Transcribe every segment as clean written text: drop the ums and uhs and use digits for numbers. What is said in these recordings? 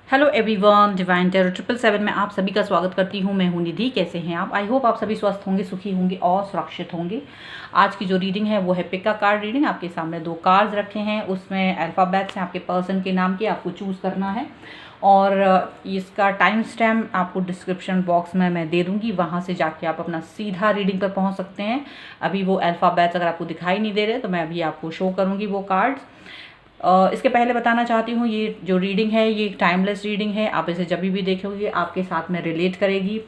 Hello everyone, divine tarot 777 में आप सभी का स्वागत करती हूँ। मैं हूँ निधि। कैसे हैं आप? आई होप आप सभी स्वस्थ होंगे, सुखी होंगे और सुरक्षित होंगे। आज की जो रीडिंग है वो है पिक का कार्ड रीडिंग। आपके सामने 2 कार्ड्स रखे हैं, उसमें अल्फ़ाबेट्स हैं आपके पर्सन के नाम के, आपको चूज़ करना है। और इसका टाइम स्टैम्प आपको डिस्क्रिप्शन बॉक्स में मैं दे दूँगी, वहाँ से जाके आप अपना सीधा रीडिंग पर पहुँच सकते हैं। अभी वो अल्फ़ाबेट्स अगर आपको दिखाई नहीं दे रहे तो मैं अभी आपको शो करूँगी वो कार्ड्स। इसके पहले बताना चाहती हूँ, ये जो रीडिंग है ये एक टाइमलेस रीडिंग है। आप इसे जब भी देखोगे आपके साथ में रिलेट करेगी।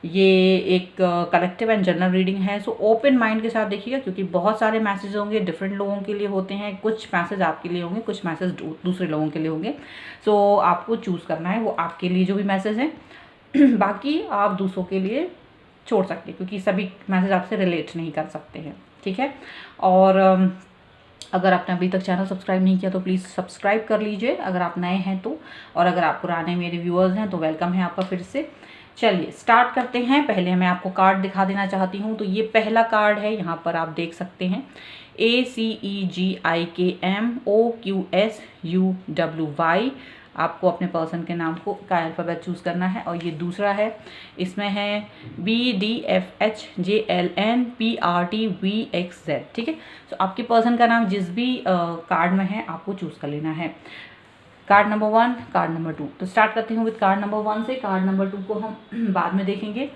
ये एक कलेक्टिव एंड जनरल रीडिंग है। सो ओपन माइंड के साथ देखिएगा, क्योंकि बहुत सारे मैसेज होंगे, डिफरेंट लोगों के लिए होते हैं। कुछ मैसेज आपके लिए होंगे, कुछ मैसेज दूसरे लोगों के लिए होंगे। सो आपको चूज़ करना है वो आपके लिए जो भी मैसेज हैं। बाकी आप दूसरों के लिए छोड़ सकते हैं, क्योंकि सभी मैसेज आपसे रिलेट नहीं कर सकते हैं। ठीक है। और अगर आपने अभी तक चैनल सब्सक्राइब नहीं किया तो प्लीज़ सब्सक्राइब कर लीजिए अगर आप नए हैं तो। और अगर आप पुराने मेरे व्यूअर्स हैं तो वेलकम है आपका फिर से। चलिए स्टार्ट करते हैं। पहले मैं आपको कार्ड दिखा देना चाहती हूँ। तो ये पहला कार्ड है, यहाँ पर आप देख सकते हैं ACEGIKMOQSUWY। आपको अपने पर्सन के नाम का अल्फ़ाबेट चूज़ करना है। और ये दूसरा है, इसमें है BDFHJLNPRTVXZ। ठीक है। तो आपके पर्सन का नाम जिस भी कार्ड में है आपको चूज़ कर लेना है। Card number 1, card number 2। तो स्टार्ट करते हैं विद कार्ड नंबर 1 से। कार्ड नंबर 2 को हम बाद में देखेंगे।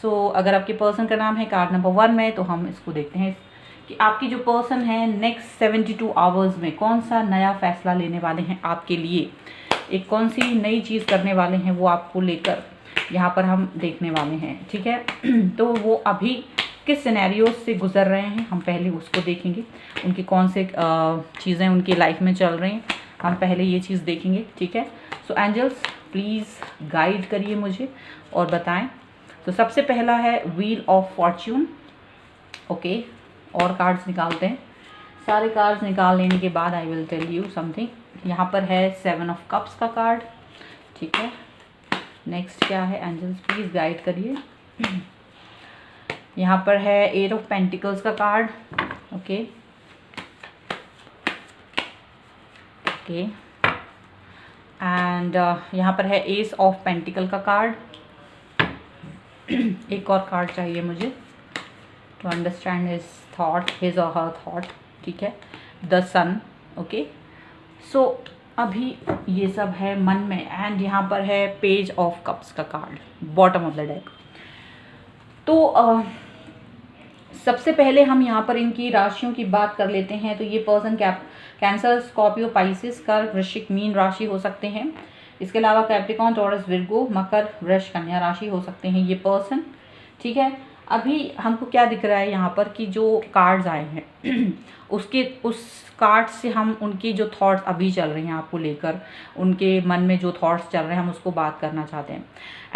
सो अगर आपके पर्सन का नाम है कार्ड नंबर 1 में तो हम इसको देखते हैं कि आपकी जो पर्सन है नेक्स्ट 72 आवर्स में कौन सा नया फैसला लेने वाले हैं आपके लिए। एक कौन सी नई चीज़ करने वाले हैं वो आपको लेकर यहाँ पर हम देखने वाले हैं। ठीक है। तो वो अभी किस सिनेरियो से गुजर रहे हैं हम पहले उसको देखेंगे। उनकी कौन से चीज़ें उनकी लाइफ में चल रही हैं हम पहले ये चीज़ देखेंगे। ठीक है। सो एंजल्स प्लीज़ गाइड करिए मुझे और बताएं। तो सबसे पहला है व्हील ऑफ फॉर्च्यून। ओके, और कार्ड्स निकालते हैं। सारे कार्ड्स निकाल लेने के बाद I will tell you something. यहाँ पर है 7 ऑफ कप्स का कार्ड। ठीक है। नेक्स्ट क्या है एंजल्स प्लीज़ गाइड करिए। यहाँ पर है 8 ऑफ पेंटिकल्स का कार्ड। Okay okay. एंड यहाँ पर है एस ऑफ पेंटिकल का कार्ड। एक और कार्ड चाहिए मुझे to understand his thought, his और हर थॉट। ठीक है। The sun. ओके। सो अभी ये सब है मन में। एंड यहाँ पर है पेज ऑफ कप्स का card, bottom of the deck. तो सबसे पहले हम यहाँ पर इनकी राशियों की बात कर लेते हैं। तो ये पर्सन कैंसर, स्कॉर्पियो, पाइसिस, कर्क, वृश्चिक, मीन राशि हो सकते हैं। इसके अलावा कैप्रिकॉर्न, टॉरस, विर्गो, मकर, वृष, कन्या राशि हो सकते हैं ये पर्सन। ठीक है। अभी हमको क्या दिख रहा है यहाँ पर कि जो कार्ड्स आए हैं उस कार्ड से हम उनकी जो थॉट्स अभी चल रही हैं आपको लेकर, उनके मन में जो थॉट्स चल रहे हैं हम उसको बात करना चाहते हैं।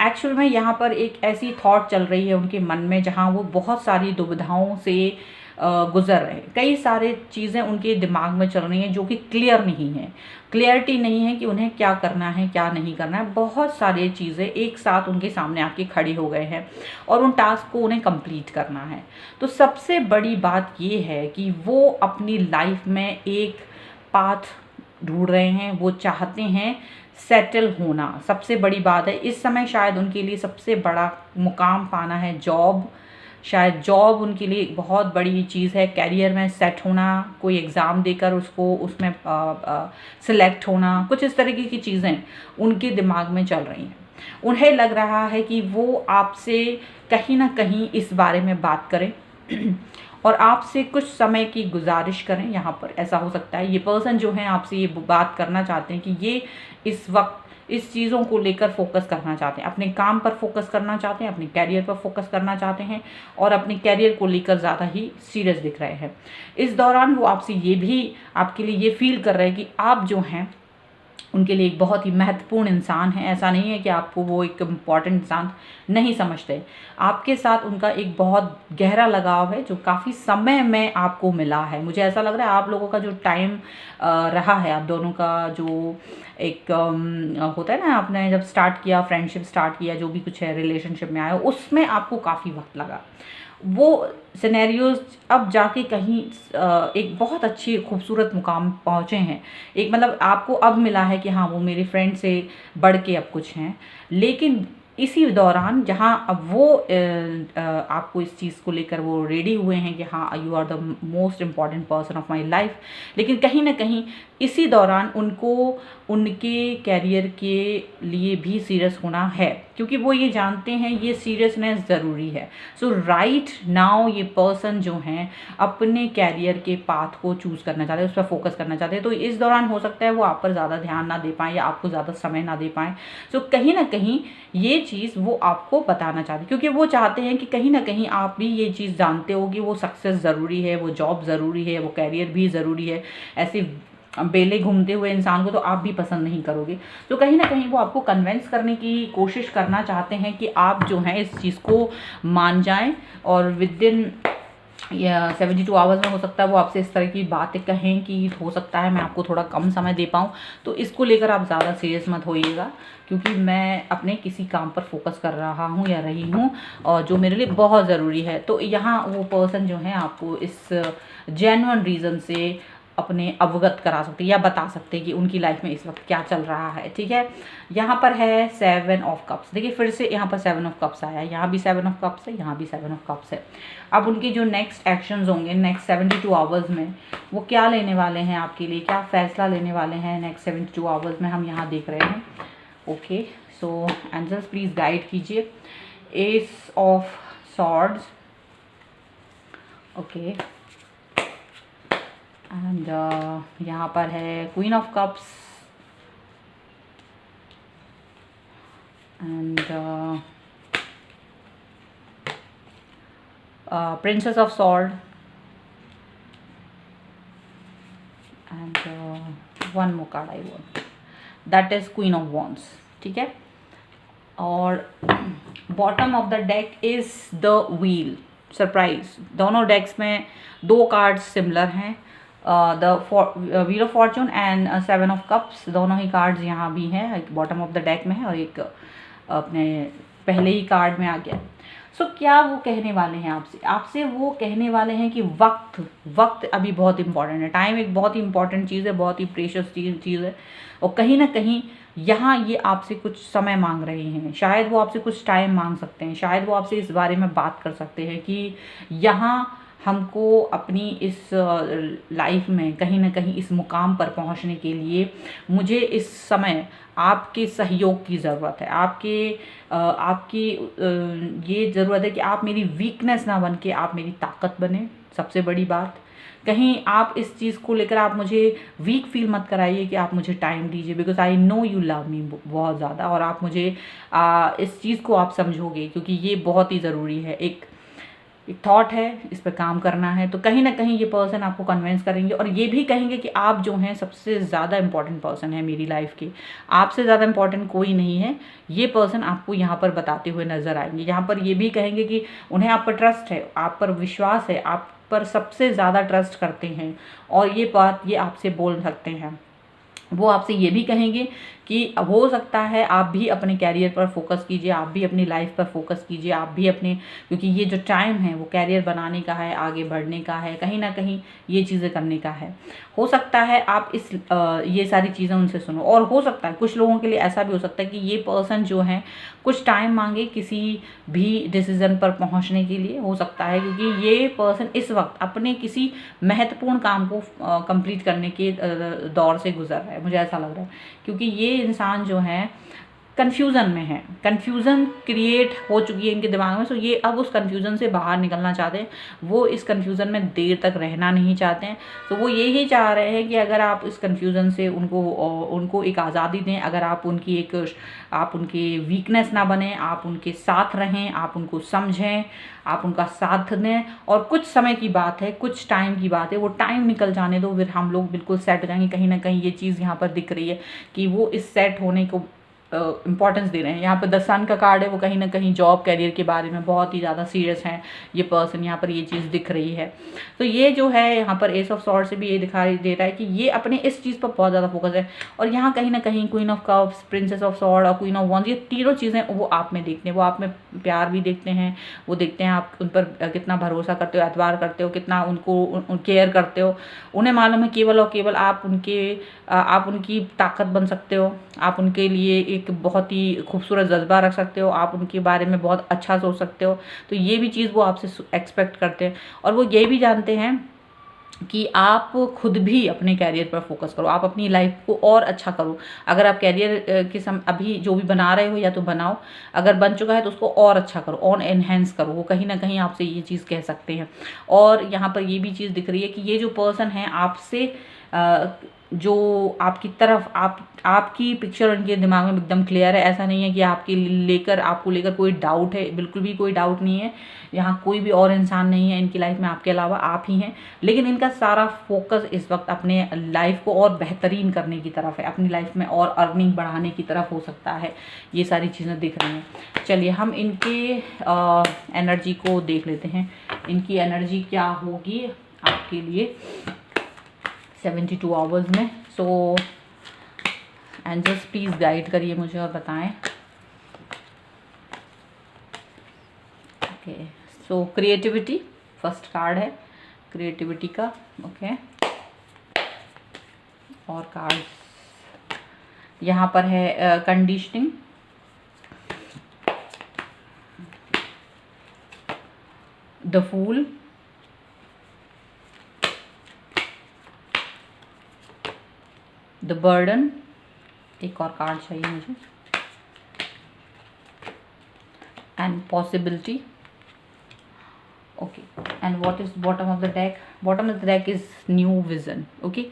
एक्चुअल में यहाँ पर एक ऐसी थॉट चल रही है उनके मन में जहाँ वो बहुत सारी दुविधाओं से गुजर रहे हैं। कई सारे चीज़ें उनके दिमाग में चल रही हैं जो कि क्लियर नहीं है, क्लियरिटी नहीं है कि उन्हें क्या करना है क्या नहीं करना है। बहुत सारी चीज़ें एक साथ उनके सामने आके खड़ी हो गए हैं और उन टास्क को उन्हें कंप्लीट करना है। तो सबसे बड़ी बात ये है कि वो अपनी लाइफ में एक पाथ ढूंढ रहे हैं। वो चाहते हैं सेटल होना। सबसे बड़ी बात है इस समय शायद उनके लिए सबसे बड़ा मुकाम पाना है, जॉब। शायद जॉब उनके लिए बहुत बड़ी चीज़ है। कैरियर में सेट होना, कोई एग्ज़ाम देकर उसको उसमें सिलेक्ट होना, कुछ इस तरीके की चीज़ें उनके दिमाग में चल रही हैं। उन्हें लग रहा है कि वो आपसे कहीं ना कहीं इस बारे में बात करें और आपसे कुछ समय की गुजारिश करें। यहाँ पर ऐसा हो सकता है ये पर्सन जो है आपसे ये बात करना चाहते हैं कि ये इस वक्त इस चीज़ों को लेकर फोकस करना चाहते हैं, अपने काम पर फोकस करना चाहते हैं, अपने कैरियर पर फोकस करना चाहते हैं और अपने कैरियर को लेकर ज़्यादा ही सीरियस दिख रहे हैं। इस दौरान वो आपसे ये भी आपके लिए ये फील कर रहे हैं कि आप जो हैं उनके लिए एक बहुत ही महत्वपूर्ण इंसान है। ऐसा नहीं है कि आपको वो एक इम्पॉर्टेंट इंसान नहीं समझते। आपके साथ उनका एक बहुत गहरा लगाव है जो काफ़ी समय में आपको मिला है। मुझे ऐसा लग रहा है आप लोगों का जो टाइम रहा है, आप दोनों का जो एक होता है ना, आपने जब स्टार्ट किया, फ्रेंडशिप स्टार्ट किया, जो भी कुछ है रिलेशनशिप में आया, उसमें आपको काफ़ी वक्त लगा। वो सिनेरियोज अब जाके कहीं एक बहुत अच्छी खूबसूरत मुकाम पहुँचे हैं। एक मतलब आपको अब मिला है कि हाँ वो मेरे फ्रेंड से बढ़ के अब कुछ हैं, लेकिन इसी दौरान जहाँ अब वो आपको इस चीज़ को लेकर वो रेडी हुए हैं कि हाँ you are the most important person of my life, लेकिन कहीं ना कहीं इसी दौरान उनको उनके कैरियर के लिए भी सीरियस होना है, क्योंकि वो ये जानते हैं ये सीरियसनेस ज़रूरी है। सो राइट नाउ ये पर्सन जो हैं अपने कैरियर के पाथ को चूज़ करना चाहते हैं, उस पर फोकस करना चाहते हैं। तो इस दौरान हो सकता है वो आप पर ज़्यादा ध्यान ना दे पाएँ या आपको ज़्यादा समय ना दे पाएँ। सो कहीं ना कहीं ये चीज़ वो आपको बताना चाहते हैं, क्योंकि वो चाहते हैं कि कहीं ना कहीं आप भी ये चीज़ जानते हो कि वो सक्सेस ज़रूरी है, वो जॉब ज़रूरी है, वो कैरियर भी ज़रूरी है। ऐसे बेले घूमते हुए इंसान को तो आप भी पसंद नहीं करोगे। तो कहीं ना कहीं वो आपको कन्विंस करने की कोशिश करना चाहते हैं कि आप जो हैं इस चीज़ को मान जाएं, और विद इन या 72 आवर्स में हो सकता है वो आपसे इस तरह की बातें कहें कि हो सकता है मैं आपको थोड़ा कम समय दे पाऊँ। तो इसको लेकर आप ज़्यादा सीरियस मत होइएगा, क्योंकि मैं अपने किसी काम पर फोकस कर रहा हूँ या रही हूँ और जो मेरे लिए बहुत ज़रूरी है। तो यहाँ वो पर्सन जो है आपको इस जेन्युइन रीज़न से अपने अवगत करा सकते या बता सकते कि उनकी लाइफ में इस वक्त क्या चल रहा है। ठीक है, यहाँ पर है 7 ऑफ कप्स। देखिए फिर से यहाँ पर 7 ऑफ कप्स आया है, यहाँ भी 7 ऑफ कप्स है, यहाँ भी 7 ऑफ कप्स है। अब उनके जो नेक्स्ट एक्शंस होंगे नेक्स्ट 72 आवर्स में, वो क्या लेने वाले हैं आपके लिए, क्या फैसला लेने वाले हैं नेक्स्ट 72 आवर्स में, हम यहाँ देख रहे हैं। Okay, so angels please guide कीजिए। Ace of swords, okay, and यहाँ पर है queen of cups and princess of sword and one more card I want, that is queen of wands. ठीक है, और bottom of the deck is the wheel. Surprise, दोनों decks में 2 cards similar हैं, the wheel of fortune and 7 of cups. दोनों ही cards यहाँ भी हैं, एक बॉटम ऑफ द डेक में है और एक अपने पहले ही कार्ड में आ गया। सो क्या वो कहने वाले हैं आपसे वो कहने वाले हैं कि वक्त अभी बहुत इंपॉर्टेंट है। टाइम एक बहुत ही इंपॉर्टेंट चीज़ है, बहुत ही प्रेशियस चीज़ है, और कहीं ना कहीं यहाँ ये आपसे कुछ समय मांग रहे हैं। शायद वो आपसे कुछ टाइम मांग सकते हैं, शायद वो आपसे इस बारे में बात कर सकते हैं कि यहाँ हमको अपनी इस लाइफ में कहीं ना कहीं इस मुकाम पर पहुंचने के लिए मुझे इस समय आपके सहयोग की ज़रूरत है। आपकी ये ज़रूरत है कि आप मेरी वीकनेस ना बन के आप मेरी ताकत बने। सबसे बड़ी बात, कहीं आप इस चीज़ को लेकर आप मुझे वीक फील मत कराइए कि आप मुझे टाइम दीजिए, because I know you love me बहुत ज़्यादा, और आप मुझे इस चीज़ को आप समझोगे, क्योंकि ये बहुत ही ज़रूरी है। एक थॉट है, इस पर काम करना है। तो कहीं ना कहीं ये पर्सन आपको कन्विंस करेंगे और ये भी कहेंगे कि आप जो हैं सबसे ज़्यादा इंपॉर्टेंट पर्सन है मेरी लाइफ के, आपसे ज़्यादा इंपॉर्टेंट कोई नहीं है। ये पर्सन आपको यहाँ पर बताते हुए नज़र आएंगे। यहाँ पर ये भी कहेंगे कि उन्हें आप पर ट्रस्ट है, आप पर विश्वास है, आप पर सबसे ज़्यादा ट्रस्ट करते हैं, और ये बात ये आपसे बोल सकते हैं। वो आपसे ये भी कहेंगे कि हो सकता है आप भी अपने कैरियर पर फोकस कीजिए, आप भी अपनी लाइफ पर फोकस कीजिए, आप भी अपने, क्योंकि ये जो टाइम है वो कैरियर बनाने का है, आगे बढ़ने का है, कहीं ना कहीं ये चीज़ें करने का है। हो सकता है आप ये सारी चीज़ें उनसे सुनो, और हो सकता है कुछ लोगों के लिए ऐसा भी हो सकता है कि ये पर्सन जो है कुछ टाइम मांगे किसी भी डिसीज़न पर पहुंचने के लिए। हो सकता है क्योंकि ये पर्सन इस वक्त अपने किसी महत्वपूर्ण काम को कंप्लीट करने के दौर से गुजर रहा है, मुझे ऐसा लग रहा है, क्योंकि ये इंसान जो है कन्फ्यूज़न में है, कन्फ्यूज़न क्रिएट हो चुकी है इनके दिमाग में। सो ये अब उस कन्फ्यूज़न से बाहर निकलना चाहते हैं, वो इस कन्फ्यूज़न में देर तक रहना नहीं चाहते हैं। तो वो यही चाह रहे हैं कि अगर आप इस कन्फ्यूज़न से उनको एक आज़ादी दें, अगर आप उनकी वीकनेस ना बने, आप उनके साथ रहें, आप उनको समझें, आप उनका साथ दें। और कुछ समय की बात है, कुछ टाइम की बात है, वो टाइम निकल जाने दो, फिर हम लोग बिल्कुल सेट हो जाएंगे। कहीं ना कहीं ये चीज़ यहाँ पर दिख रही है कि वो इस सेट होने को इंपॉर्टेंस दे रहे हैं। यहाँ पर द सन का कार्ड है, वो कहीं ना कहीं जॉब कैरियर के बारे में बहुत ही ज़्यादा सीरियस हैं ये पर्सन, यहाँ पर ये चीज़ दिख रही है। तो ये जो है यहाँ पर एस ऑफ सॉर्ड से भी ये दिखाई दे रहा है कि ये अपने इस चीज़ पर बहुत ज़्यादा फोकस है। और यहाँ कहीं ना कहीं queen of cups, princess of sword और क्वीन ऑफ वॉन्ड्स, ये तीनों चीज़ें वो आप में देखते हैं। वो आप में प्यार भी देखते हैं, वो देखते हैं आप उन पर कितना भरोसा करते हो, एतबार करते हो, कितना उनको केयर करते हो। उन्हें मालूम है केवल और केवल आप उनकी ताकत बन सकते हो, आप उनके लिए एक बहुत ही खूबसूरत जज्बा रख सकते हो, आप उनके बारे में बहुत अच्छा सोच सकते हो। तो ये भी चीज़ वो आपसे एक्सपेक्ट करते हैं। और वो ये भी जानते हैं कि आप खुद भी अपने कैरियर पर फोकस करो, आप अपनी लाइफ को और अच्छा करो। अगर आप कैरियर के अभी जो भी बना रहे हो या तो बनाओ, अगर बन चुका है तो उसको और अच्छा करो, और एनहेंस करो। वो कहीं ना कहीं आपसे ये चीज़ कह सकते हैं। और यहाँ पर ये भी चीज़ दिख रही है कि ये जो पर्सन है आपसे जो आपकी तरफ आपकी पिक्चर उनके दिमाग में एकदम क्लियर है। ऐसा नहीं है कि आपको लेकर कोई डाउट है, बिल्कुल भी कोई डाउट नहीं है। यहाँ कोई भी और इंसान नहीं है इनकी लाइफ में आपके अलावा, आप ही हैं। लेकिन इनका सारा फोकस इस वक्त अपने लाइफ को और बेहतरीन करने की तरफ है, अपनी लाइफ में और अर्निंग बढ़ाने की तरफ हो सकता है। ये सारी चीज़ें दिख रही हैं। चलिए हम इनके एनर्जी को देख लेते हैं। इनकी एनर्जी क्या होगी आपके लिए 72 आवर्स में। सो एंजल्स प्लीज़ गाइड करिए मुझे और बताएं। Okay, so creativity first card है, क्रिएटिविटी का। ओके, और कार्ड यहाँ पर है conditioning, the fool, the burden, एक और कार्ड चाहिए मुझे, and possibility. Okay, and what is bottom of the deck? Bottom of the deck is new vision. Okay,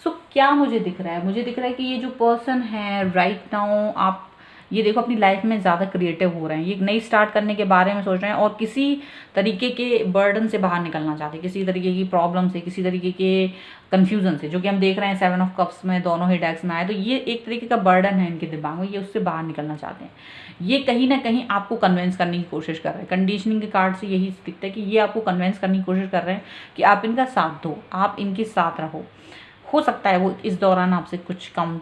so क्या मुझे दिख रहा है? मुझे दिख रहा है कि ये जो पर्सन है राइट नाउ, आप ये देखो अपनी लाइफ में ज़्यादा क्रिएटिव हो रहे हैं, ये नई स्टार्ट करने के बारे में सोच रहे हैं और किसी तरीके के बर्डन से बाहर निकलना चाहते हैं, किसी तरीके की प्रॉब्लम से, किसी तरीके के कन्फ्यूजन से, जो कि हम देख रहे हैं 7 ऑफ कप्स में दोनों ही डेक्स में आए। तो ये एक तरीके का बर्डन है इनके दिमाग में, ये उससे बाहर निकलना चाहते हैं। ये कहीं ना कहीं आपको कन्विंस करने की कोशिश कर रहे हैं। कंडीशनिंग के कार्ड से यही दिखता है कि ये आपको कन्विंस करने की कोशिश कर रहे हैं कि आप इनका साथ दो, आप इनके साथ रहो। हो सकता है वो इस दौरान आपसे कुछ कम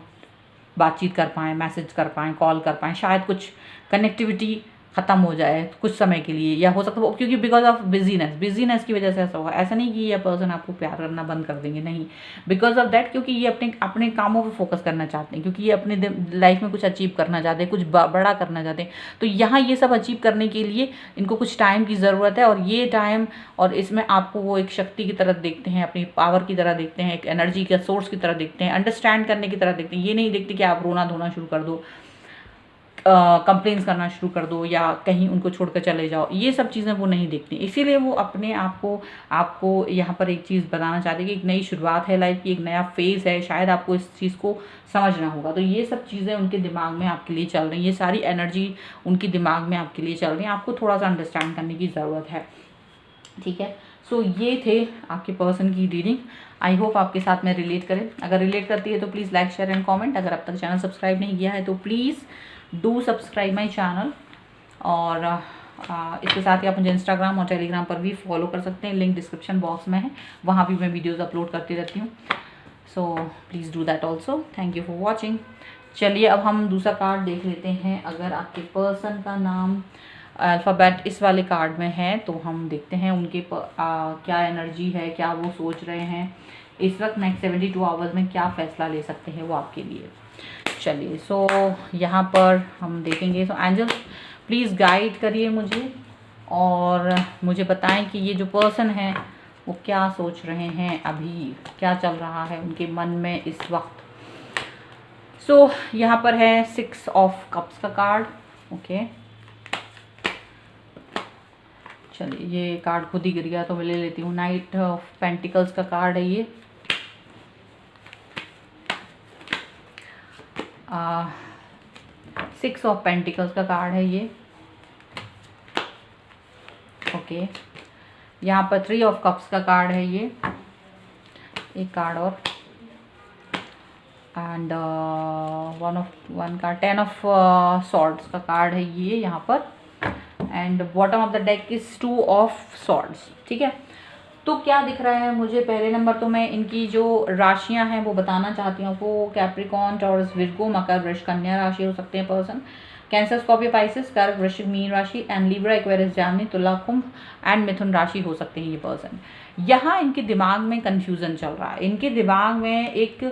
बातचीत कर पाएँ, मैसेज कर पाएँ, कॉल कर पाएँ, शायद कुछ कनेक्टिविटी ख़त्म हो जाए कुछ समय के लिए, या हो सकता है क्योंकि बिकॉज ऑफ बिजीनेस की वजह से ऐसा होगा। ऐसा नहीं कि ये पर्सन आपको प्यार करना बंद कर देंगे, नहीं, बिकॉज ऑफ दैट, क्योंकि ये अपने कामों पे फोकस करना चाहते हैं, क्योंकि ये अपने लाइफ में कुछ अचीव करना चाहते हैं, कुछ बड़ा करना चाहते हैं। तो यहाँ ये सब अचीव करने के लिए इनको कुछ टाइम की ज़रूरत है, और ये टाइम, और इसमें आपको वो एक शक्ति की तरह देखते हैं, अपनी पावर की तरह देखते हैं, एक एनर्जी का सोर्स की तरह देखते हैं, अंडरस्टैंड करने की तरह देखते हैं। ये नहीं देखते कि आप रोना धोना शुरू कर दो, कंप्लेंट्स करना शुरू कर दो, या कहीं उनको छोड़कर चले जाओ। ये सब चीज़ें वो नहीं देखती, इसीलिए वो अपने आपको यहाँ पर एक चीज़ बताना चाहते हैं कि एक नई शुरुआत है लाइफ की, एक नया फेज़ है। शायद आपको इस चीज़ को समझना होगा। तो ये सब चीज़ें उनके दिमाग में आपके लिए चल रही हैं, ये सारी एनर्जी उनके दिमाग में आपके लिए चल रही है। आपको थोड़ा सा अंडरस्टैंड करने की ज़रूरत है, ठीक है। सो ये थे आपके पर्सन की रीडिंग। आई होप आपके साथ में रिलेट करें। अगर रिलेट करती है तो please like, share and comment. अगर अब तक चैनल सब्सक्राइब नहीं किया है तो please do subscribe my channel. और इसके साथ ही आप मुझे इंस्टाग्राम और टेलीग्राम पर भी फॉलो कर सकते हैं, लिंक डिस्क्रिप्शन बॉक्स में है, वहाँ भी मैं वीडियोज़ अपलोड करती रहती हूँ। So please do that also. Thank you for watching. चलिए अब हम दूसरा कार्ड देख लेते हैं। अगर आपके पर्सन का नाम अल्फ़ाबेट इस वाले कार्ड में है तो हम देखते हैं उनके क्या एनर्जी है, क्या वो सोच रहे हैं इस वक्त। नेक्स्ट 72 आवर्स में क्या फ़ैसला ले सकते हैं वो आपके लिए। चलिए, सो यहाँ पर हम देखेंगे। सो एंजल्स प्लीज़ गाइड करिए मुझे और मुझे बताएं कि ये जो पर्सन है वो क्या सोच रहे हैं, अभी क्या चल रहा है उनके मन में इस वक्त। सो यहाँ पर है 6 ऑफ कप्स का कार्ड। ओके, चलिए ये कार्ड खुद ही गिर गया तो मैं ले लेती हूँ। नाइट ऑफ पेंटिकल्स का कार्ड है ये। 6 ऑफ पेंटिकल्स का कार्ड है ये। ओके, यहाँ पर 3 ऑफ कप्स का कार्ड है ये। एक कार्ड और, एंड वन का 10 ऑफ सॉर्ड्स का कार्ड है ये यहाँ पर, and bottom of the deck is 2 of swords. ठीक है, तो क्या दिख रहा है मुझे, पहले नंबर तो मैं इनकी जो राशियां हैं वो बताना चाहती हूँ। वो कैप्रिकॉन, टॉरस, विर्गो, मकर, वृष, कन्या राशि हो सकते हैं पर्सन। कैंसर, स्कॉर्पियो, पाइसेस, कर्क, वृश्चिक, मीन राशि, एंड लिब्रा, एक्वेरियस, जामिनी, तुला, कुंभ एंड मिथुन राशि हो सकते हैं ये पर्सन। यहाँ इनके दिमाग में कन्फ्यूज़न चल रहा है, इनके दिमाग में एक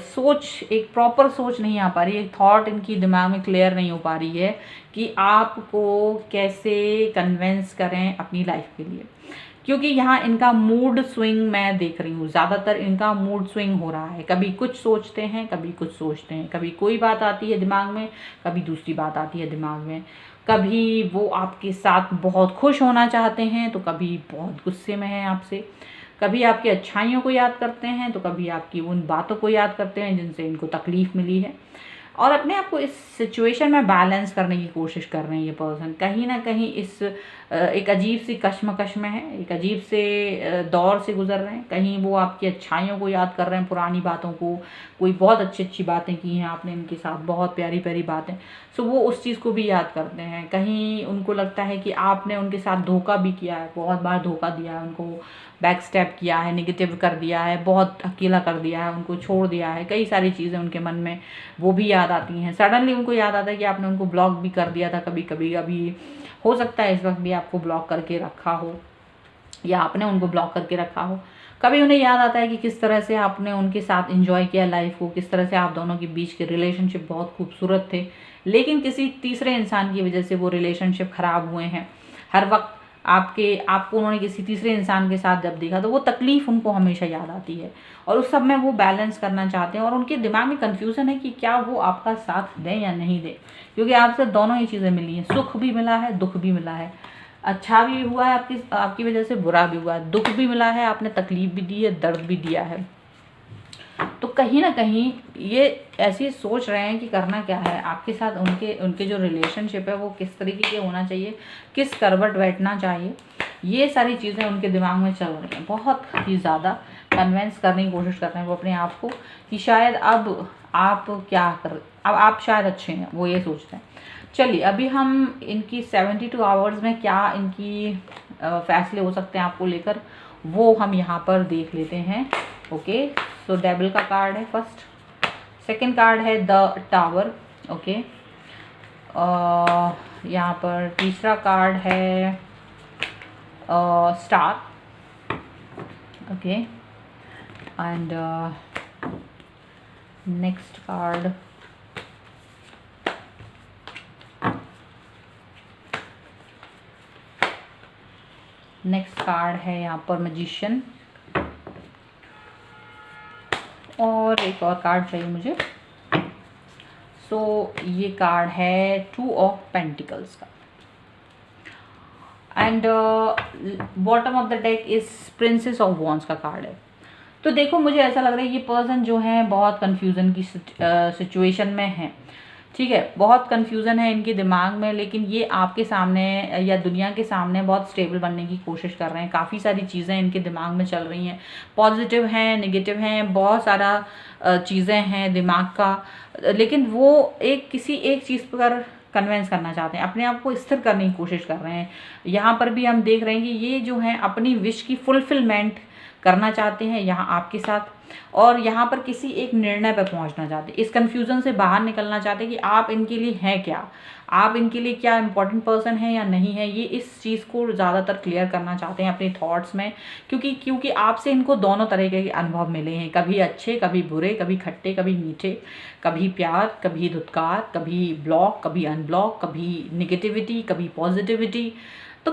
सोच, एक प्रॉपर सोच नहीं आ पा रही है, एक थॉट इनकी दिमाग में क्लियर नहीं हो पा रही है कि आपको कैसे कन्विंस करें अपनी लाइफ के लिए। क्योंकि यहाँ इनका मूड स्विंग मैं देख रही हूँ, ज़्यादातर इनका मूड स्विंग हो रहा है। कभी कुछ सोचते हैं, कभी कुछ सोचते हैं, कभी कोई बात आती है दिमाग में, कभी दूसरी बात आती है दिमाग में। कभी वो आपके साथ बहुत खुश होना चाहते हैं तो कभी बहुत गुस्से में हैं आपसे। कभी आपकी अच्छाइयों को याद करते हैं तो कभी आपकी उन बातों को याद करते हैं जिनसे इनको तकलीफ़ मिली है, और अपने आप को इस सिचुएशन में बैलेंस करने की कोशिश कर रहे हैं ये पर्सन। कहीं ना कहीं इस एक अजीब सी कश्मकश में है, एक अजीब से दौर से गुजर रहे हैं। कहीं वो आपकी अच्छाइयों को याद कर रहे हैं, पुरानी बातों को, कोई बहुत अच्छी अच्छी बातें की हैं आपने इनके साथ, बहुत प्यारी प्यारी बातें, सो वो उस चीज़ को भी याद करते हैं। कहीं उनको लगता है कि आपने उनके साथ धोखा भी किया है, बहुत बार धोखा दिया है उनको, बैक स्टेप किया है, नेगेटिव कर दिया है, बहुत अकेला कर दिया है, उनको छोड़ दिया है। कई सारी चीज़ें उनके मन में वो भी याद आती हैं। सडनली उनको याद आता है कि आपने उनको ब्लॉक भी कर दिया था कभी कभी। अभी हो सकता है इस वक्त भी आपको ब्लॉक करके रखा हो या आपने उनको ब्लॉक करके रखा हो। कभी उन्हें याद आता है कि किस तरह से आपने उनके साथ एंजॉय किया लाइफ को, किस तरह से आप दोनों के बीच के रिलेशनशिप बहुत खूबसूरत थे, लेकिन किसी तीसरे इंसान की वजह से वो रिलेशनशिप ख़राब हुए हैं। हर वक्त आपको उन्होंने किसी तीसरे इंसान के साथ जब देखा तो वो तकलीफ़ उनको हमेशा याद आती है, और उस सब में वो बैलेंस करना चाहते हैं, और उनके दिमाग में कन्फ्यूज़न है कि क्या वो आपका साथ दें या नहीं दें। क्योंकि आपसे दोनों ही चीज़ें मिली हैं, सुख भी मिला है, दुख भी मिला है, अच्छा भी हुआ है आपकी वजह से, बुरा भी हुआ है, दुख भी मिला है, आपने तकलीफ़ भी दी है, दर्द भी दिया है। तो कहीं ना कहीं ये ऐसी सोच रहे हैं कि करना क्या है आपके साथ, उनके जो रिलेशनशिप है वो किस तरीके के होना चाहिए, किस करवट बैठना चाहिए, ये सारी चीज़ें उनके दिमाग में चल रही हैं। बहुत ही ज़्यादा कन्विंस करने की कोशिश कर रहे हैं वो अपने आप को कि शायद अब आप क्या कर, अब आप शायद अच्छे हैं, वो ये सोचते हैं। चलिए अभी हम इनकी 72 आवर्स में क्या इनकी फैसले हो सकते हैं आपको लेकर, वो हम यहाँ पर देख लेते हैं। ओके, सो डेविल का कार्ड है फर्स्ट, सेकंड कार्ड है द टावर। ओके, यहाँ पर तीसरा कार्ड है star. Okay, and next card है यहाँ पर मैजिशियन, और एक और कार्ड चाहिए मुझे। सो ये कार्ड है 2 ऑफ पेंटिकल्स का, and bottom of the deck is princess of wands का कार्ड है। तो देखो मुझे ऐसा लग रहा है ये पर्सन जो है बहुत कन्फ्यूज़न की सिचुएशन में है। ठीक है, बहुत कन्फ्यूज़न है इनके दिमाग में, लेकिन ये आपके सामने या दुनिया के सामने बहुत स्टेबल बनने की कोशिश कर रहे हैं। काफ़ी सारी चीज़ें इनके दिमाग में चल रही हैं, पॉजिटिव हैं, नेगेटिव हैं, बहुत सारा चीज़ें हैं दिमाग का, लेकिन वो किसी एक चीज़ पर कन्विंस करना चाहते हैं, अपने आप को स्थिर करने की कोशिश कर रहे हैं। यहाँ पर भी हम देख रहे हैं कि ये जो हैं अपनी विश की फुलफिलमेंट करना चाहते हैं यहाँ आपके साथ, और यहाँ पर किसी एक निर्णय पर पहुँचना चाहते हैं, इस कन्फ्यूज़न से बाहर निकलना चाहते हैं कि आप इनके लिए हैं क्या, आप इनके लिए क्या इम्पोर्टेंट पर्सन है या नहीं है। ये इस चीज़ को ज़्यादातर क्लियर करना चाहते हैं अपने थॉट्स में, क्योंकि आपसे इनको दोनों तरह के अनुभव मिले हैं, कभी अच्छे, कभी बुरे, कभी खट्टे, कभी मीठे, कभी प्यार, कभी धुतकार, कभी ब्लॉक, कभी अनब्लॉक, कभी निगेटिविटी, कभी पॉजिटिविटी, तो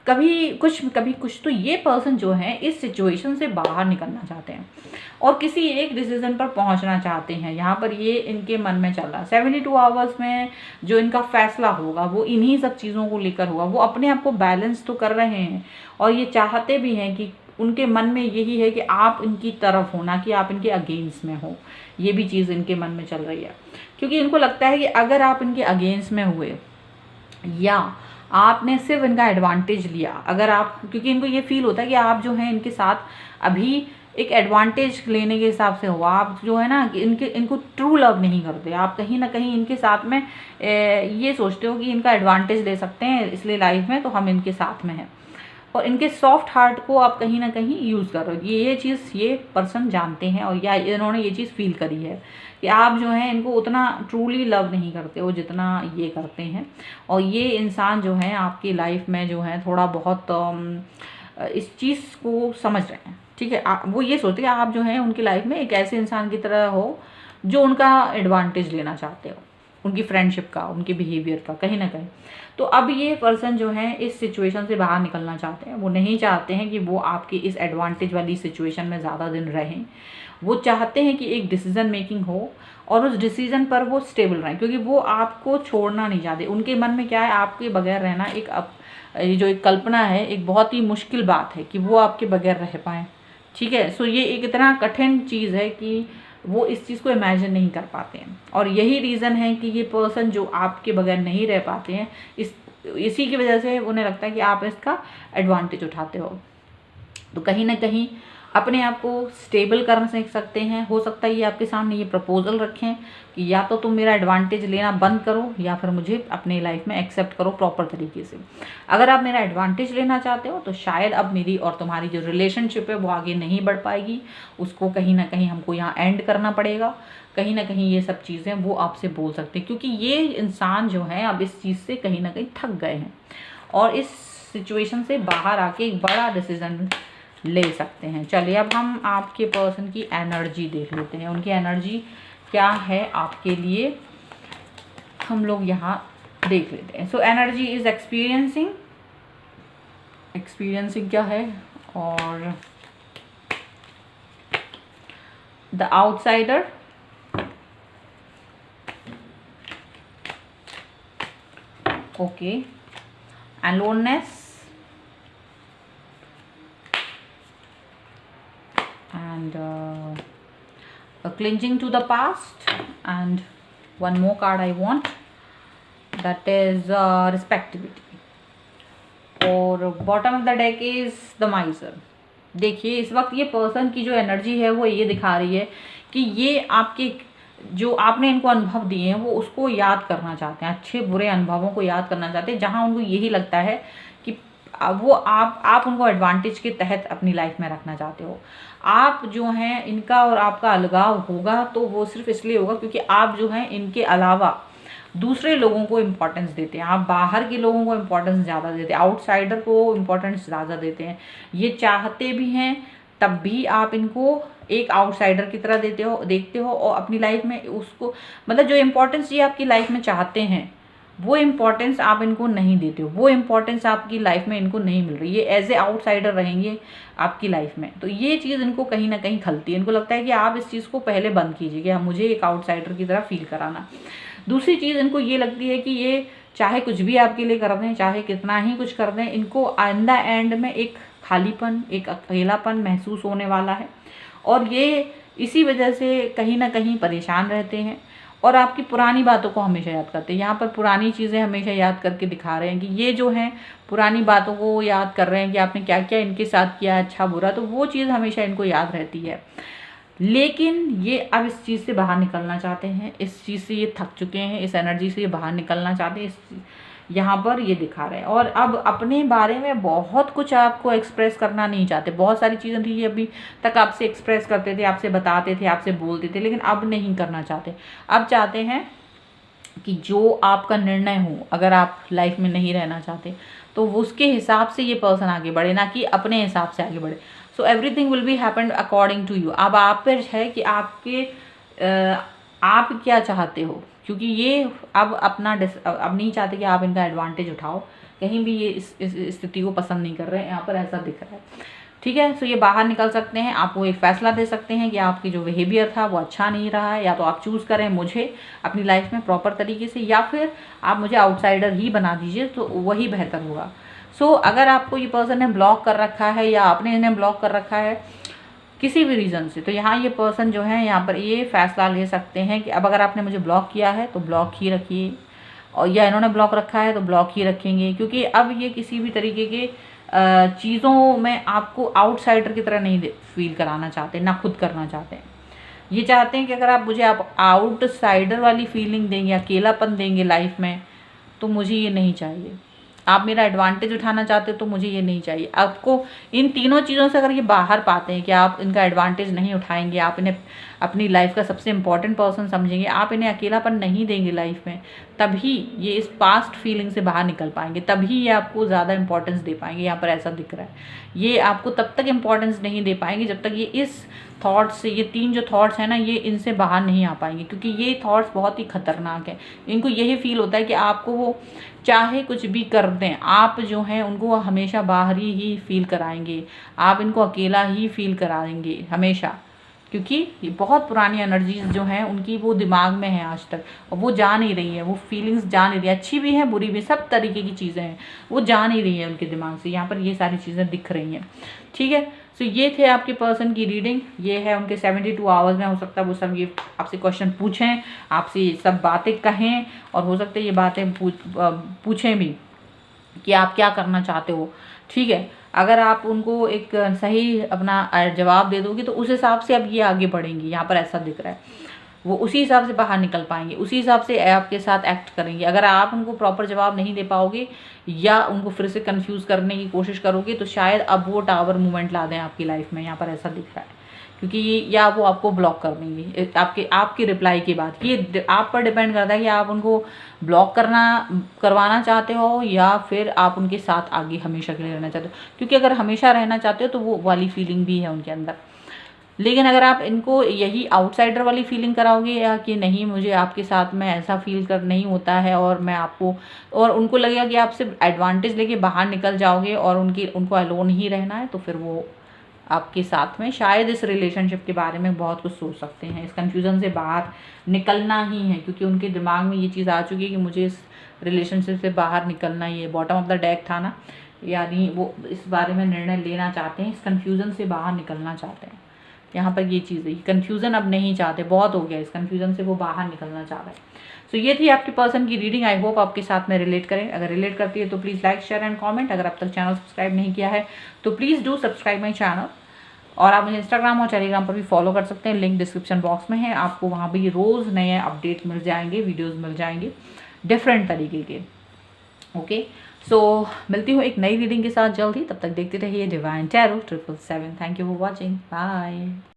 कभी कुछ। तो ये पर्सन जो है इस सिचुएशन से बाहर निकलना चाहते हैं और किसी एक डिसीजन पर पहुंचना चाहते हैं। यहाँ पर ये इनके मन में चल रहा है 72 आवर्स में जो इनका फैसला होगा वो इन्हीं सब चीज़ों को लेकर होगा। वो अपने आप को बैलेंस तो कर रहे हैं और ये चाहते भी हैं कि उनके मन में यही है कि आप इनकी तरफ हो, ना कि आप इनके अगेंस्ट में हो। ये भी चीज़ इनके मन में चल रही है, क्योंकि इनको लगता है कि अगर आप इनके अगेंस्ट में हुए या आपने सिर्फ इनका एडवांटेज लिया, अगर आप, क्योंकि इनको ये फील होता है कि आप जो हैं इनके साथ अभी एक एडवांटेज लेने के हिसाब से हो। आप जो है ना कि इनको ट्रू लव नहीं करते, आप कहीं ना कहीं इनके साथ में ये सोचते हो कि इनका एडवांटेज ले सकते हैं इसलिए लाइफ में, तो हम इनके साथ में हैं, और इनके सॉफ्ट हार्ट को आप कहीं ना कहीं यूज़ कर रहे हो। ये चीज़ ये पर्सन जानते हैं, और या इन्होंने ये चीज़ फील करी है कि आप जो है इनको उतना ट्रूली लव नहीं करते हो जितना ये करते हैं। और ये इंसान जो है आपकी लाइफ में जो है थोड़ा बहुत इस चीज़ को समझ रहे हैं, ठीक है। वो ये सोचते हैं आप जो है उनकी लाइफ में एक ऐसे इंसान की तरह हो जो उनका एडवांटेज लेना चाहते हो, उनकी फ्रेंडशिप का, उनके बिहेवियर का कहीं ना कहीं। तो अब ये पर्सन जो है इस सिचुएशन से बाहर निकलना चाहते हैं। वो नहीं चाहते हैं कि वो आपकी इस एडवांटेज वाली सिचुएशन में ज़्यादा दिन रहें। वो चाहते हैं कि एक डिसीजन मेकिंग हो और उस डिसीजन पर वो स्टेबल रहें, क्योंकि वो आपको छोड़ना नहीं चाहते। उनके मन में क्या है, आपके बगैर रहना ये जो एक कल्पना है, एक बहुत ही मुश्किल बात है कि वो आपके बगैर रह पाएँ, ठीक है। सो ये एक इतना कठिन चीज़ है कि वो इस चीज़ को इमेजिन नहीं कर पाते हैं, और यही रीज़न है कि ये पर्सन जो आपके बगैर नहीं रह पाते हैं, इसी की वजह से उन्हें लगता है कि आप इसका एडवांटेज उठाते हो। तो कहीं ना कहीं अपने आप को स्टेबल करना सीख सकते हैं। हो सकता है ये आपके सामने ये प्रपोजल रखें कि या तो तुम मेरा एडवांटेज लेना बंद करो या फिर मुझे अपने लाइफ में एक्सेप्ट करो प्रॉपर तरीके से। अगर आप मेरा एडवांटेज लेना चाहते हो तो शायद अब मेरी और तुम्हारी जो रिलेशनशिप है वो आगे नहीं बढ़ पाएगी, उसको कहीं ना कहीं हमको यहाँ एंड करना पड़ेगा। कहीं ना कहीं ये सब चीज़ें वो आपसे बोल सकते हैं, क्योंकि ये इंसान जो है अब इस चीज़ से कहीं ना कहीं थक गए हैं और इस सिचुएशन से बाहर आके एक बड़ा डिसीजन ले सकते हैं। चलिए अब हम आपके पर्सन की एनर्जी देख लेते हैं, उनकी एनर्जी क्या है आपके लिए, हम लोग यहाँ देख लेते हैं। सो एनर्जी इज एक्सपीरियंसिंग क्या है, और the outsider, okay, and loneliness, and clinging to the past, and one more card I want, that is respectivity, और bottom of the deck is the miser। देखिए इस वक्त ये पर्सन की जो एनर्जी है वो ये दिखा रही है कि ये आपके जो आपने इनको अनुभव दिए हैं वो उसको याद करना चाहते हैं, अच्छे बुरे अनुभवों को याद करना चाहते हैं, जहाँ उनको यही लगता है कि वो आप उनको एडवांटेज के तहत अपनी लाइफ में रखना चाहते हो। आप जो हैं इनका और आपका अलगाव होगा तो वो सिर्फ इसलिए होगा क्योंकि आप जो हैं इनके अलावा दूसरे लोगों को इम्पोर्टेंस देते हैं, आप बाहर के लोगों को इम्पोर्टेंस ज़्यादा देते हैं, आउटसाइडर को इम्पोर्टेंस ज़्यादा देते हैं। ये चाहते भी हैं तब भी आप इनको एक आउटसाइडर की तरह देखते हो और अपनी लाइफ में उसको मतलब जो इम्पोर्टेंस ये आपकी लाइफ में चाहते हैं वो इम्पोर्टेंस आप इनको नहीं देते हो, वो इम्पोर्टेंस आपकी लाइफ में इनको नहीं मिल रही, ये एज ए आउटसाइडर रहेंगे आपकी लाइफ में। तो ये चीज़ इनको कहीं ना कहीं खलती है, इनको लगता है कि आप इस चीज़ को पहले बंद कीजिए कि मुझे एक आउटसाइडर की तरह फील कराना। दूसरी चीज़ इनको ये लगती है कि ये चाहे कुछ भी आपके लिए कर दें, चाहे कितना ही कुछ कर दें, इनको इन द एंड में एक खालीपन, एक अकेलापन महसूस होने वाला है, और ये इसी वजह से कहीं ना कहीं परेशान रहते हैं और आपकी पुरानी बातों को हमेशा याद करते हैं। यहाँ पर पुरानी चीज़ें हमेशा याद करके दिखा रहे हैं कि ये जो हैं पुरानी बातों को याद कर रहे हैं कि आपने क्या क्या इनके साथ किया, अच्छा बुरा, तो वो चीज़ हमेशा इनको याद रहती है। लेकिन ये अब इस चीज़ से बाहर निकलना चाहते हैं, इस चीज़ से ये थक चुके हैं, इस एनर्जी से ये बाहर निकलना चाहते हैं, यहाँ पर ये दिखा रहे हैं। और अब अपने बारे में बहुत कुछ आपको एक्सप्रेस करना नहीं चाहते। बहुत सारी चीज़ें थी ये अभी तक आपसे एक्सप्रेस करते थे, आपसे बताते थे, आपसे बोलते थे, लेकिन अब नहीं करना चाहते। अब चाहते हैं कि जो आपका निर्णय हो, अगर आप लाइफ में नहीं रहना चाहते तो उसके हिसाब से ये पर्सन आगे बढ़े, ना कि अपने हिसाब से आगे बढ़े। So everything will be happen according to you. अब आप पर है कि आप क्या चाहते हो, क्योंकि ये अब अब नहीं चाहते कि आप इनका एडवांटेज उठाओ, कहीं भी ये इस स्थिति को पसंद नहीं कर रहे हैं, यहाँ पर ऐसा दिख रहा है, ठीक है। सो ये बाहर निकल सकते हैं, आपको एक फ़ैसला दे सकते हैं कि आपकी जो बिहेवियर था वो अच्छा नहीं रहा है, या तो आप चूज़ करें मुझे अपनी लाइफ में प्रॉपर तरीके से, या फिर आप मुझे आउटसाइडर ही बना दीजिए, तो वही बेहतर होगा। सो अगर आपको ये पर्सन ने ब्लॉक कर रखा है या आपने इन्हें ब्लॉक कर रखा है किसी भी रीज़न से, तो यहाँ ये पर्सन जो है यहाँ पर ये फ़ैसला ले सकते हैं कि अब अगर आपने मुझे ब्लॉक किया है तो ब्लॉक ही रखिए, और या इन्होंने ब्लॉक रखा है तो ब्लॉक ही रखेंगे, क्योंकि अब ये किसी भी तरीके के चीज़ों में आपको आउटसाइडर की तरह नहीं फील कराना चाहते, ना खुद करना चाहते हैं। ये चाहते हैं कि अगर आप मुझे आप आउटसाइडर वाली फीलिंग देंगे, अकेलापन देंगे लाइफ में, तो मुझे ये नहीं चाहिए। आप मेरा एडवांटेज उठाना चाहते हो तो मुझे ये नहीं चाहिए। आपको इन तीनों चीज़ों से अगर ये बाहर पाते हैं कि आप इनका एडवांटेज नहीं उठाएंगे, आप इन्हें अपनी लाइफ का सबसे इम्पॉर्टेंट पर्सन समझेंगे, आप इन्हें अकेलापन नहीं देंगे लाइफ में, तभी ये इस पास्ट फीलिंग से बाहर निकल पाएंगे, तभी ये आपको ज़्यादा इंपॉर्टेंस दे पाएंगे। यहाँ पर ऐसा दिख रहा है, ये आपको तब तक इम्पॉर्टेंस नहीं दे पाएंगे जब तक ये इस थॉट्स से, ये 3 जो थॉट्स हैं ना, ये इनसे बाहर नहीं आ पाएंगे, क्योंकि ये थॉट्स बहुत ही खतरनाक है। इनको यही फील होता है कि आपको वो चाहे कुछ भी कर दें, आप जो हैं उनको हमेशा बाहरी ही फील कराएंगे, आप इनको अकेला ही फील कराएंगे हमेशा, क्योंकि ये बहुत पुरानी एनर्जीज जो हैं उनकी वो दिमाग में है आज तक, और वो जा नहीं रही है, वो फीलिंग्स जा नहीं रही, अच्छी भी हैं बुरी भी, सब तरीके की चीज़ें हैं, वो जा नहीं रही है उनके दिमाग से। यहाँ पर ये सारी चीज़ें दिख रही हैं, ठीक है। सो ये थे आपके पर्सन की रीडिंग, ये है उनके 72 आवर्स में। हो सकता है वो सब ये आपसे क्वेश्चन पूछें, आपसे ये सब बातें कहें, और हो सकता है ये बातें पूछें भी कि आप क्या करना चाहते हो, ठीक है। अगर आप उनको एक सही अपना जवाब दे दोगे तो उस हिसाब से अब ये आगे बढ़ेंगी। यहाँ पर ऐसा दिख रहा है, वो उसी हिसाब से बाहर निकल पाएंगे, उसी हिसाब से आपके साथ एक्ट करेंगे। अगर आप उनको प्रॉपर जवाब नहीं दे पाओगे या उनको फिर से कंफ्यूज करने की कोशिश करोगे तो शायद अब वो टावर मूवमेंट ला दें आपकी लाइफ में। यहाँ पर ऐसा दिख रहा है, क्योंकि ये या वो आपको ब्लॉक कर देंगे आपके रिप्लाई के बाद। ये आप पर डिपेंड करता है कि आप उनको ब्लॉक करवाना चाहते हो या फिर आप उनके साथ आगे हमेशा के लिए रहना चाहते हो, क्योंकि अगर हमेशा रहना चाहते हो तो वो वाली फीलिंग भी है उनके अंदर। लेकिन अगर आप इनको यही आउटसाइडर वाली फीलिंग कराओगे या कि नहीं मुझे आपके साथ में ऐसा फील कर नहीं होता है, और मैं आपको, और उनको लगेगा कि आप सिर्फ एडवांटेज लेके बाहर निकल जाओगे और उनको अलोन ही रहना है, तो फिर वो आपके साथ में शायद इस रिलेशनशिप के बारे में बहुत कुछ सोच सकते हैं। इस कन्फ्यूज़न से बाहर निकलना ही है, क्योंकि उनके दिमाग में ये चीज़ आ चुकी है कि मुझे इस रिलेशनशिप से बाहर निकलना ही है। बॉटम ऑफ द डेक था ना, यानी वो इस बारे में निर्णय लेना चाहते हैं, इस कन्फ्यूज़न से बाहर निकलना चाहते हैं। यहाँ पर ये चीज़ है, कन्फ्यूज़न अब नहीं चाहते, बहुत हो गया, इस कन्फ्यूज़न से वो बाहर निकलना चाह रहे हैं। सो ये थी आपके पर्सन की रीडिंग। आई होप आपके साथ में रिलेट करें। अगर रिलेट करती है तो please like share and comment. अगर अब तक चैनल सब्सक्राइब नहीं किया है तो please do subscribe my channel. और आप मुझे इंस्टाग्राम और टेलीग्राम पर भी फॉलो कर सकते हैं, लिंक डिस्क्रिप्शन बॉक्स में है। आपको वहाँ भी रोज़ नए अपडेट मिल जाएंगे, वीडियोज़ मिल जाएंगे डिफरेंट तरीके के। ओके, सो मिलती हूँ एक नई रीडिंग के साथ जल्द ही। तब तक देखते रहिए divine tarot 777। Thank you for watching, bye.